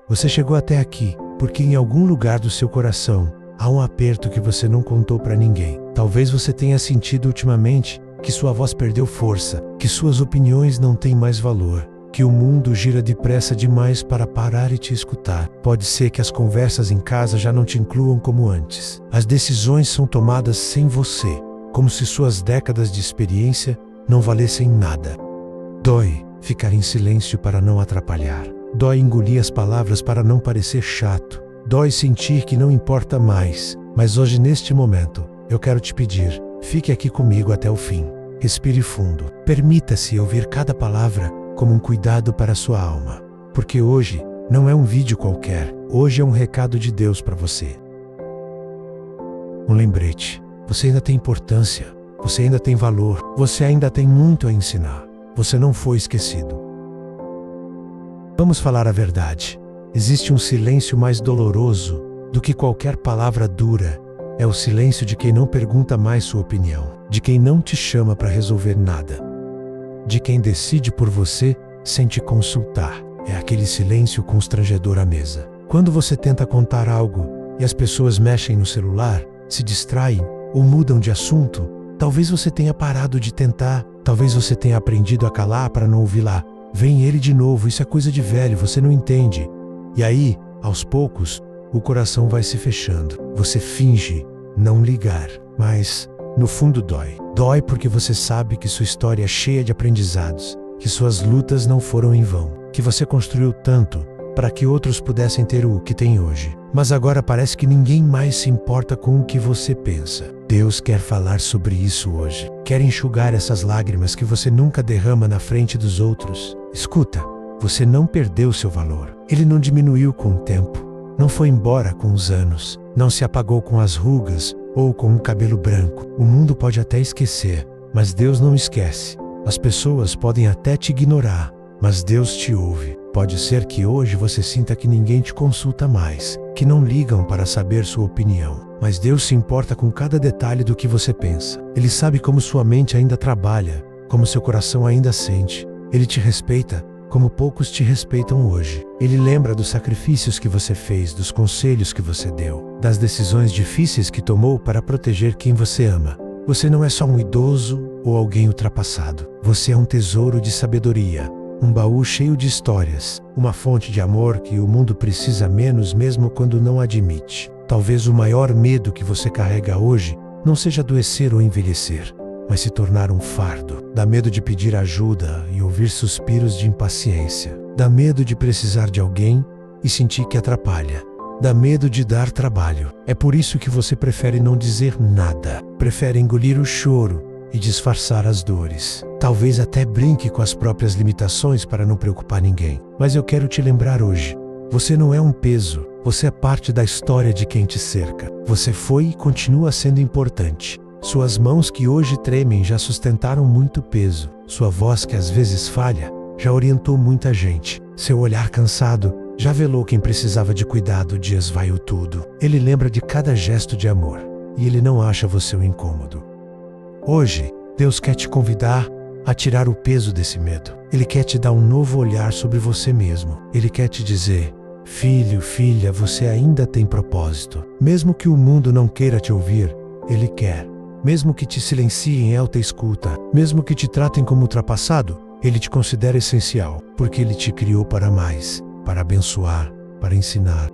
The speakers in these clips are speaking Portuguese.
Você chegou até aqui porque em algum lugar do seu coração há um aperto que você não contou para ninguém. Talvez você tenha sentido ultimamente que sua voz perdeu força, que suas opiniões não têm mais valor, que o mundo gira depressa demais para parar e te escutar. Pode ser que as conversas em casa já não te incluam como antes. As decisões são tomadas sem você, como se suas décadas de experiência não valessem nada. Dói ficar em silêncio para não atrapalhar. Dói engolir as palavras para não parecer chato. Dói sentir que não importa mais. Mas hoje, neste momento, eu quero te pedir, fique aqui comigo até o fim. Respire fundo. Permita-se ouvir cada palavra como um cuidado para a sua alma. Porque hoje não é um vídeo qualquer. Hoje é um recado de Deus para você. Um lembrete. Você ainda tem importância. Você ainda tem valor. Você ainda tem muito a ensinar. Você não foi esquecido. Vamos falar a verdade. Existe um silêncio mais doloroso do que qualquer palavra dura. É o silêncio de quem não pergunta mais sua opinião, de quem não te chama para resolver nada, de quem decide por você sem te consultar. É aquele silêncio constrangedor à mesa. Quando você tenta contar algo e as pessoas mexem no celular, se distraem ou mudam de assunto, talvez você tenha parado de tentar, talvez você tenha aprendido a calar para não ouvir lá. Vem ele de novo, isso é coisa de velho, você não entende. E aí, aos poucos, o coração vai se fechando. Você finge não ligar, mas no fundo dói. Dói porque você sabe que sua história é cheia de aprendizados, que suas lutas não foram em vão, que você construiu tanto para que outros pudessem ter o que tem hoje. Mas agora parece que ninguém mais se importa com o que você pensa. Deus quer falar sobre isso hoje. Quer enxugar essas lágrimas que você nunca derrama na frente dos outros. Escuta, você não perdeu seu valor. Ele não diminuiu com o tempo. Não foi embora com os anos. Não se apagou com as rugas ou com o cabelo branco. O mundo pode até esquecer, mas Deus não esquece. As pessoas podem até te ignorar, mas Deus te ouve. Pode ser que hoje você sinta que ninguém te consulta mais, que não ligam para saber sua opinião. Mas Deus se importa com cada detalhe do que você pensa. Ele sabe como sua mente ainda trabalha, como seu coração ainda sente. Ele te respeita como poucos te respeitam hoje. Ele lembra dos sacrifícios que você fez, dos conselhos que você deu, das decisões difíceis que tomou para proteger quem você ama. Você não é só um idoso ou alguém ultrapassado. Você é um tesouro de sabedoria. Um baú cheio de histórias, uma fonte de amor que o mundo precisa menos mesmo quando não admite. Talvez o maior medo que você carrega hoje não seja adoecer ou envelhecer, mas se tornar um fardo. Dá medo de pedir ajuda e ouvir suspiros de impaciência. Dá medo de precisar de alguém e sentir que atrapalha. Dá medo de dar trabalho. É por isso que você prefere não dizer nada. Prefere engolir o choro e disfarçar as dores. Talvez até brinque com as próprias limitações para não preocupar ninguém. Mas eu quero te lembrar hoje, você não é um peso, você é parte da história de quem te cerca. Você foi e continua sendo importante. Suas mãos que hoje tremem já sustentaram muito peso. Sua voz que às vezes falha já orientou muita gente. Seu olhar cansado já velou quem precisava de cuidado de esvaiu tudo. Ele lembra de cada gesto de amor e ele não acha você um incômodo. Hoje, Deus quer te convidar a tirar o peso desse medo. Ele quer te dar um novo olhar sobre você mesmo. Ele quer te dizer, filho, filha, você ainda tem propósito. Mesmo que o mundo não queira te ouvir, Ele quer. Mesmo que te silenciem em alta escuta, mesmo que te tratem como ultrapassado, Ele te considera essencial, porque Ele te criou para mais, para abençoar, para ensinar,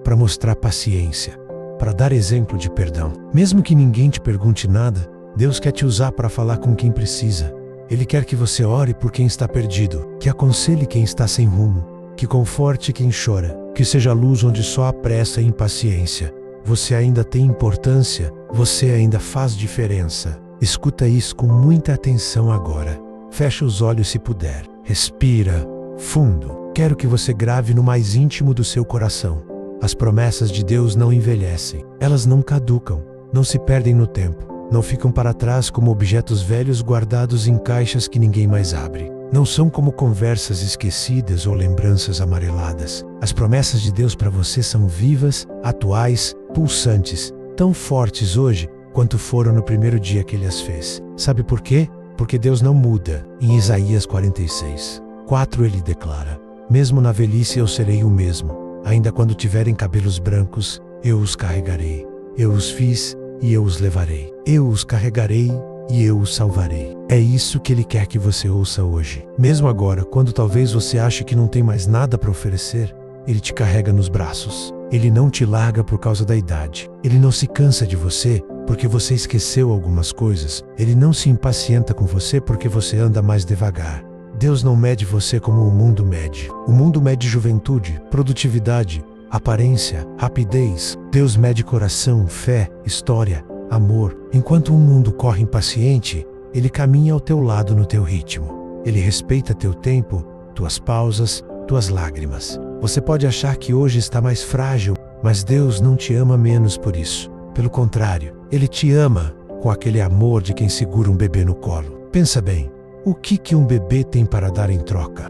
para mostrar paciência, para dar exemplo de perdão. Mesmo que ninguém te pergunte nada, Deus quer te usar para falar com quem precisa. Ele quer que você ore por quem está perdido, que aconselhe quem está sem rumo, que conforte quem chora, que seja luz onde só há pressa e impaciência. Você ainda tem importância, você ainda faz diferença. Escuta isso com muita atenção agora. Fecha os olhos se puder. Respira fundo. Quero que você grave no mais íntimo do seu coração. As promessas de Deus não envelhecem. Elas não caducam, não se perdem no tempo. Não ficam para trás como objetos velhos guardados em caixas que ninguém mais abre. Não são como conversas esquecidas ou lembranças amareladas. As promessas de Deus para você são vivas, atuais, pulsantes, tão fortes hoje quanto foram no primeiro dia que Ele as fez. Sabe por quê? Porque Deus não muda. Em Isaías 46:4 Ele declara: Mesmo na velhice eu serei o mesmo. Ainda quando tiverem cabelos brancos, eu os carregarei. Eu os fiz e eu os levarei. Eu os carregarei e eu os salvarei. É isso que Ele quer que você ouça hoje. Mesmo agora, quando talvez você ache que não tem mais nada para oferecer, Ele te carrega nos braços. Ele não te larga por causa da idade. Ele não se cansa de você porque você esqueceu algumas coisas. Ele não se impacienta com você porque você anda mais devagar. Deus não mede você como o mundo mede. O mundo mede juventude, produtividade, aparência, rapidez. Deus mede coração, fé, história, amor. Enquanto o mundo corre impaciente, Ele caminha ao teu lado no teu ritmo. Ele respeita teu tempo, tuas pausas, tuas lágrimas. Você pode achar que hoje está mais frágil, mas Deus não te ama menos por isso. Pelo contrário, Ele te ama com aquele amor de quem segura um bebê no colo. Pensa bem, o que um bebê tem para dar em troca?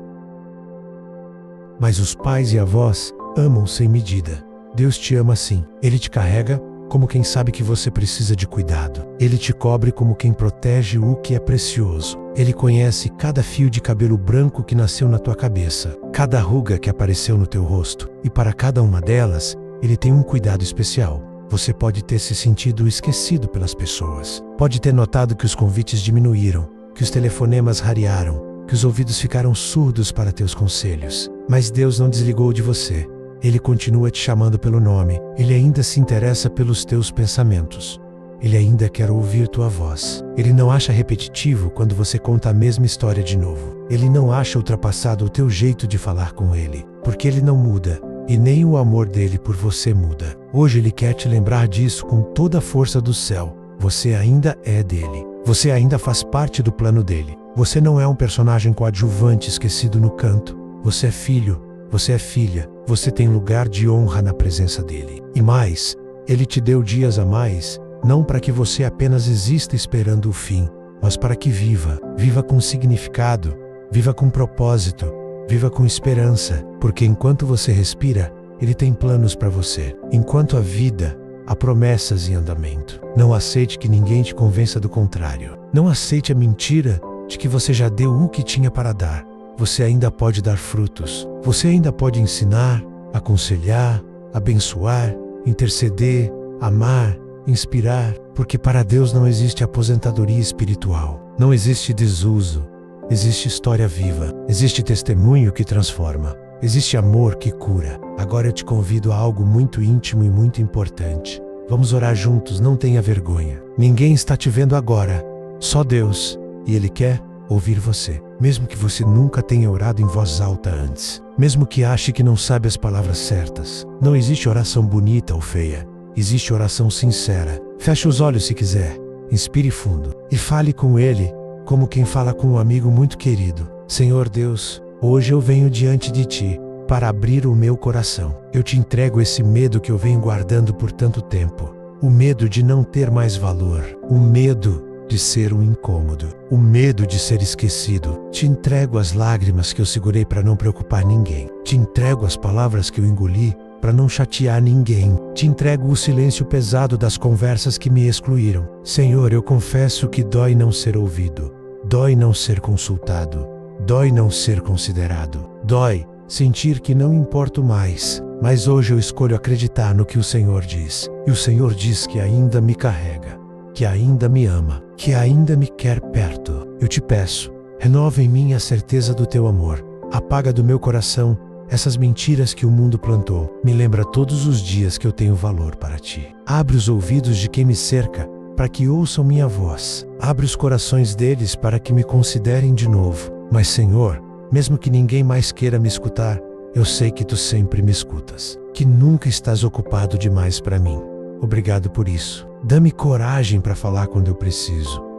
Mas os pais e avós amam sem medida. Deus te ama assim. Ele te carrega como quem sabe que você precisa de cuidado. Ele te cobre como quem protege o que é precioso. Ele conhece cada fio de cabelo branco que nasceu na tua cabeça, cada ruga que apareceu no teu rosto. E para cada uma delas, Ele tem um cuidado especial. Você pode ter se sentido esquecido pelas pessoas. Pode ter notado que os convites diminuíram, que os telefonemas rarearam, que os ouvidos ficaram surdos para teus conselhos. Mas Deus não desligou de você. Ele continua te chamando pelo nome. Ele ainda se interessa pelos teus pensamentos. Ele ainda quer ouvir tua voz. Ele não acha repetitivo quando você conta a mesma história de novo. Ele não acha ultrapassado o teu jeito de falar com Ele, porque Ele não muda, e nem o amor dele por você muda. Hoje Ele quer te lembrar disso com toda a força do céu. Você ainda é dele. Você ainda faz parte do plano dele. Você não é um personagem coadjuvante esquecido no canto. Você é filho, você é filha, você tem lugar de honra na presença dele. E mais, Ele te deu dias a mais, não para que você apenas exista esperando o fim, mas para que viva. Viva com significado, viva com propósito, viva com esperança, porque enquanto você respira, Ele tem planos para você. Enquanto a vida, há promessas em andamento. Não aceite que ninguém te convença do contrário. Não aceite a mentira de que você já deu o que tinha para dar. Você ainda pode dar frutos. Você ainda pode ensinar, aconselhar, abençoar, interceder, amar, inspirar, porque para Deus não existe aposentadoria espiritual. Não existe desuso. Existe história viva. Existe testemunho que transforma. Existe amor que cura. Agora eu te convido a algo muito íntimo e muito importante. Vamos orar juntos, não tenha vergonha. Ninguém está te vendo agora, só Deus. E Ele quer ouvir você. Mesmo que você nunca tenha orado em voz alta antes. Mesmo que ache que não sabe as palavras certas. Não existe oração bonita ou feia. Existe oração sincera. Feche os olhos se quiser. Inspire fundo. E fale com Ele como quem fala com um amigo muito querido. Senhor Deus, hoje eu venho diante de Ti para abrir o meu coração. Eu te entrego esse medo que eu venho guardando por tanto tempo. O medo de não ter mais valor. O medo de ser um incômodo. O medo de ser esquecido. Te entrego as lágrimas que eu segurei para não preocupar ninguém. Te entrego as palavras que eu engoli para não chatear ninguém. Te entrego o silêncio pesado das conversas que me excluíram. Senhor, eu confesso que dói não ser ouvido. Dói não ser consultado. Dói não ser considerado. Dói sentir que não importo mais. Mas hoje eu escolho acreditar no que o Senhor diz. E o Senhor diz que ainda me carrega, que ainda me ama, que ainda me quer perto. Eu te peço, renova em mim a certeza do teu amor. Apaga do meu coração essas mentiras que o mundo plantou. Me lembra todos os dias que eu tenho valor para ti. Abre os ouvidos de quem me cerca para que ouçam minha voz. Abre os corações deles para que me considerem de novo. Mas, Senhor, mesmo que ninguém mais queira me escutar, eu sei que tu sempre me escutas, que nunca estás ocupado demais para mim. Obrigado por isso. Dá-me coragem para falar quando eu preciso.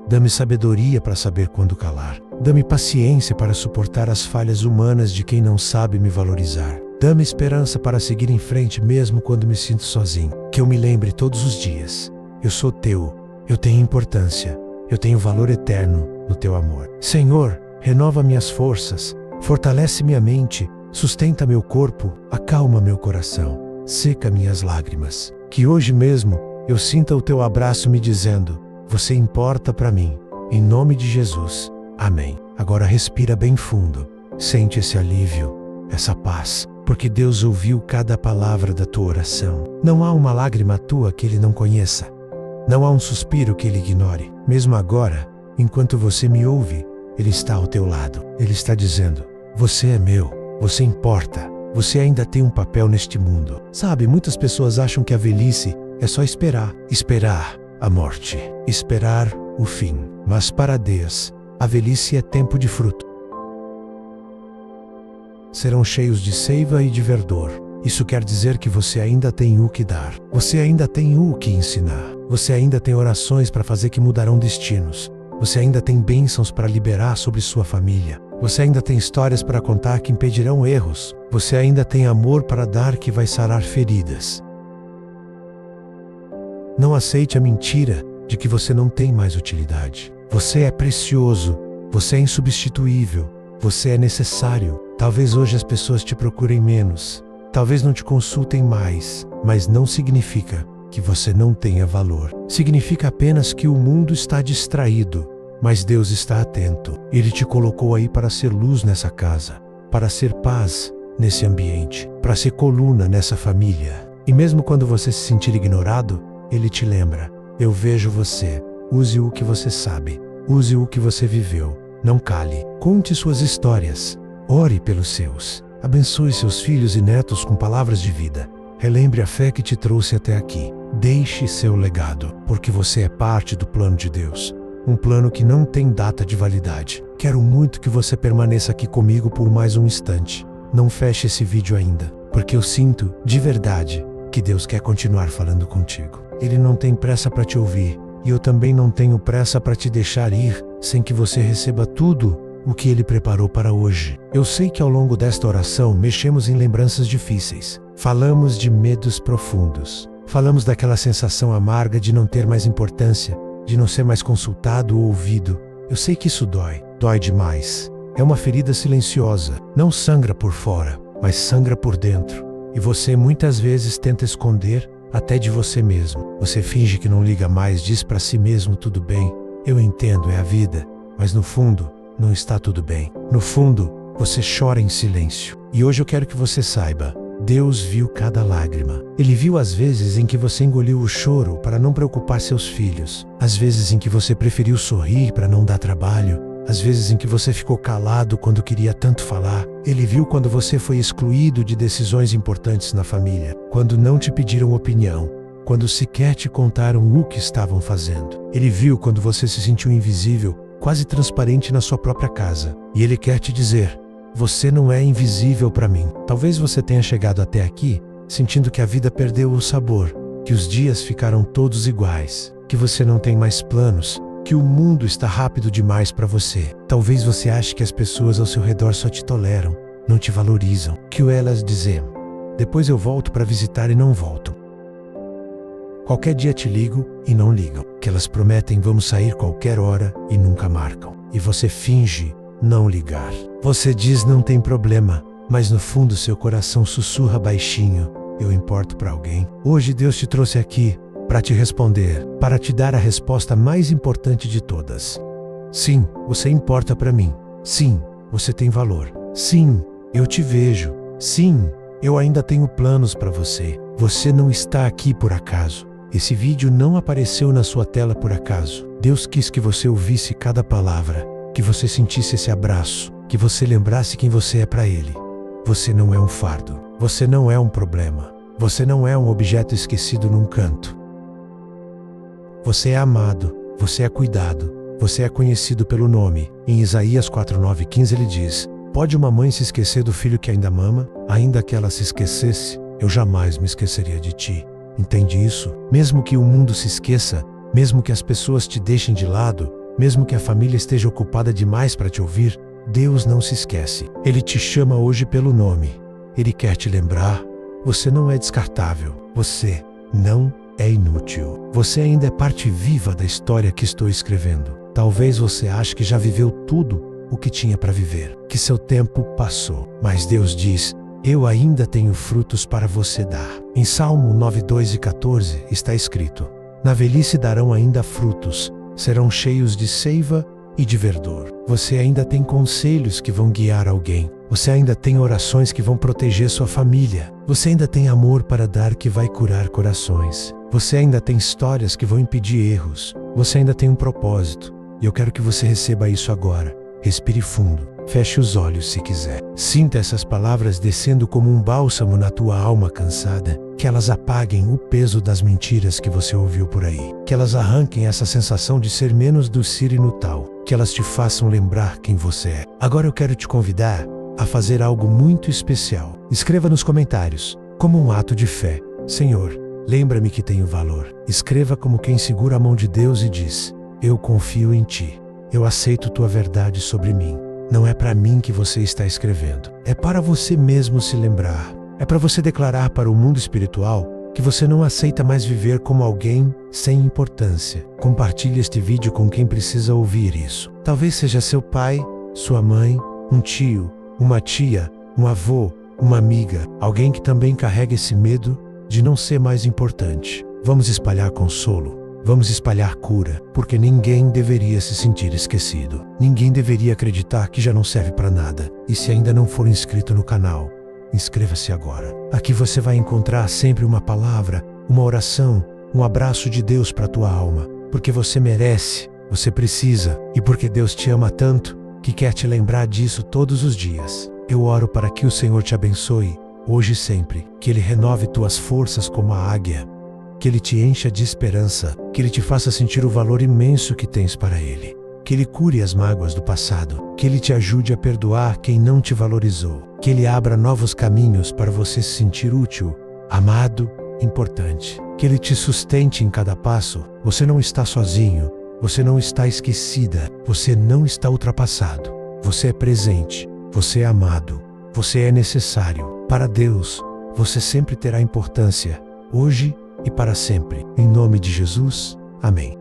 Dá-me sabedoria para saber quando calar. Dá-me paciência para suportar as falhas humanas de quem não sabe me valorizar. Dá-me esperança para seguir em frente mesmo quando me sinto sozinho. Que eu me lembre todos os dias. Eu sou teu, eu tenho importância, eu tenho valor eterno no teu amor. Senhor, renova minhas forças, fortalece minha mente, sustenta meu corpo, acalma meu coração, seca minhas lágrimas. Que hoje mesmo eu sinta o teu abraço me dizendo: você importa para mim. Em nome de Jesus. Amém. Agora respira bem fundo. Sente esse alívio. essa paz, porque Deus ouviu cada palavra da tua oração. Não há uma lágrima tua que Ele não conheça. Não há um suspiro que Ele ignore. Mesmo agora, enquanto você me ouve, Ele está ao teu lado. Ele está dizendo: você é meu, você importa, você ainda tem um papel neste mundo. Sabe, muitas pessoas acham que a velhice é só esperar. Esperar a morte, esperar o fim. Mas para Deus, a velhice é tempo de fruto. Serão cheios de seiva e de verdor. Isso quer dizer que você ainda tem o que dar. Você ainda tem o que ensinar. Você ainda tem orações para fazer que mudarão destinos. Você ainda tem bênçãos para liberar sobre sua família. Você ainda tem histórias para contar que impedirão erros. Você ainda tem amor para dar que vai sarar feridas. Não aceite a mentira de que você não tem mais utilidade. Você é precioso. Você é insubstituível. Você é necessário. Talvez hoje as pessoas te procurem menos. Talvez não te consultem mais. Mas não significa que você não tenha valor. Significa apenas que o mundo está distraído. Mas Deus está atento. Ele te colocou aí para ser luz nessa casa. Para ser paz nesse ambiente. Para ser coluna nessa família. E mesmo quando você se sentir ignorado, Ele te lembra: eu vejo você. Use o que você sabe. Use o que você viveu. Não cale. Conte suas histórias. Ore pelos seus. Abençoe seus filhos e netos com palavras de vida. Relembre a fé que te trouxe até aqui. Deixe seu legado, porque você é parte do plano de Deus. Um plano que não tem data de validade. Quero muito que você permaneça aqui comigo por mais um instante. Não feche esse vídeo ainda, porque eu sinto, de verdade, que Deus quer continuar falando contigo. Ele não tem pressa para te ouvir, e eu também não tenho pressa para te deixar ir, sem que você receba tudo o que Ele preparou para hoje. Eu sei que ao longo desta oração mexemos em lembranças difíceis. Falamos de medos profundos. Falamos daquela sensação amarga de não ter mais importância, de não ser mais consultado ou ouvido. Eu sei que isso dói. Dói demais. É uma ferida silenciosa. Não sangra por fora, mas sangra por dentro. E você muitas vezes tenta esconder até de você mesmo. Você finge que não liga mais, diz para si mesmo: tudo bem, eu entendo, é a vida. Mas no fundo, não está tudo bem. No fundo, você chora em silêncio. E hoje eu quero que você saiba: Deus viu cada lágrima. Ele viu as vezes em que você engoliu o choro para não preocupar seus filhos. As vezes em que você preferiu sorrir para não dar trabalho. As vezes em que você ficou calado quando queria tanto falar. Ele viu quando você foi excluído de decisões importantes na família. Quando não te pediram opinião. Quando sequer te contaram o que estavam fazendo. Ele viu quando você se sentiu invisível, quase transparente na sua própria casa. E Ele quer te dizer: você não é invisível para mim. Talvez você tenha chegado até aqui sentindo que a vida perdeu o sabor, que os dias ficaram todos iguais, que você não tem mais planos, que o mundo está rápido demais para você. Talvez você ache que as pessoas ao seu redor só te toleram, não te valorizam, que elas dizem: depois eu volto para visitar e não voltam. Qualquer dia te ligo e não ligam, que elas prometem vamos sair qualquer hora e nunca marcam. E você finge não ligar. Você diz não tem problema, mas no fundo seu coração sussurra baixinho: eu importo para alguém. Hoje Deus te trouxe aqui para te responder, para te dar a resposta mais importante de todas. Sim, você importa para mim. Sim, você tem valor. Sim, eu te vejo. Sim, eu ainda tenho planos para você. Você não está aqui por acaso. Esse vídeo não apareceu na sua tela por acaso. Deus quis que você ouvisse cada palavra, que você sentisse esse abraço, que você lembrasse quem você é para Ele. Você não é um fardo. Você não é um problema. Você não é um objeto esquecido num canto. Você é amado, você é cuidado, você é conhecido pelo nome. Em Isaías 4:9-15 ele diz: pode uma mãe se esquecer do filho que ainda mama? Ainda que ela se esquecesse, eu jamais me esqueceria de ti. Entende isso? Mesmo que o mundo se esqueça, mesmo que as pessoas te deixem de lado, mesmo que a família esteja ocupada demais para te ouvir, Deus não se esquece. Ele te chama hoje pelo nome. Ele quer te lembrar: você não é descartável. Você não é inútil. Você ainda é parte viva da história que estou escrevendo. Talvez você ache que já viveu tudo o que tinha para viver, que seu tempo passou. Mas Deus diz: eu ainda tenho frutos para você dar. Em Salmo 9:2-14 está escrito: na velhice darão ainda frutos, serão cheios de seiva e de verdor. Você ainda tem conselhos que vão guiar alguém. Você ainda tem orações que vão proteger sua família. Você ainda tem amor para dar que vai curar corações. Você ainda tem histórias que vão impedir erros. Você ainda tem um propósito. E eu quero que você receba isso agora. Respire fundo. Feche os olhos se quiser. Sinta essas palavras descendo como um bálsamo na tua alma cansada. Que elas apaguem o peso das mentiras que você ouviu por aí. Que elas arranquem essa sensação de ser menos docile e tal. Que elas te façam lembrar quem você é. Agora eu quero te convidar a fazer algo muito especial. Escreva nos comentários, como um ato de fé: Senhor, lembra-me que tenho valor. Escreva como quem segura a mão de Deus e diz: eu confio em ti. Eu aceito tua verdade sobre mim. Não é para mim que você está escrevendo. É para você mesmo se lembrar. É para você declarar para o mundo espiritual que você não aceita mais viver como alguém sem importância. Compartilhe este vídeo com quem precisa ouvir isso. Talvez seja seu pai, sua mãe, um tio, uma tia, um avô, uma amiga, alguém que também carrega esse medo de não ser mais importante. Vamos espalhar consolo. Vamos espalhar cura, porque ninguém deveria se sentir esquecido. Ninguém deveria acreditar que já não serve para nada. E se ainda não for inscrito no canal, inscreva-se agora. Aqui você vai encontrar sempre uma palavra, uma oração, um abraço de Deus para a tua alma. Porque você merece, você precisa, e porque Deus te ama tanto, que quer te lembrar disso todos os dias. Eu oro para que o Senhor te abençoe, hoje e sempre. Que Ele renove tuas forças como a águia. Que Ele te encha de esperança, que Ele te faça sentir o valor imenso que tens para Ele. Que Ele cure as mágoas do passado, que Ele te ajude a perdoar quem não te valorizou. Que Ele abra novos caminhos para você se sentir útil, amado, importante. Que Ele te sustente em cada passo. Você não está sozinho, você não está esquecida, você não está ultrapassado. Você é presente, você é amado, você é necessário. Para Deus, você sempre terá importância, hoje e para sempre. Em nome de Jesus, amém.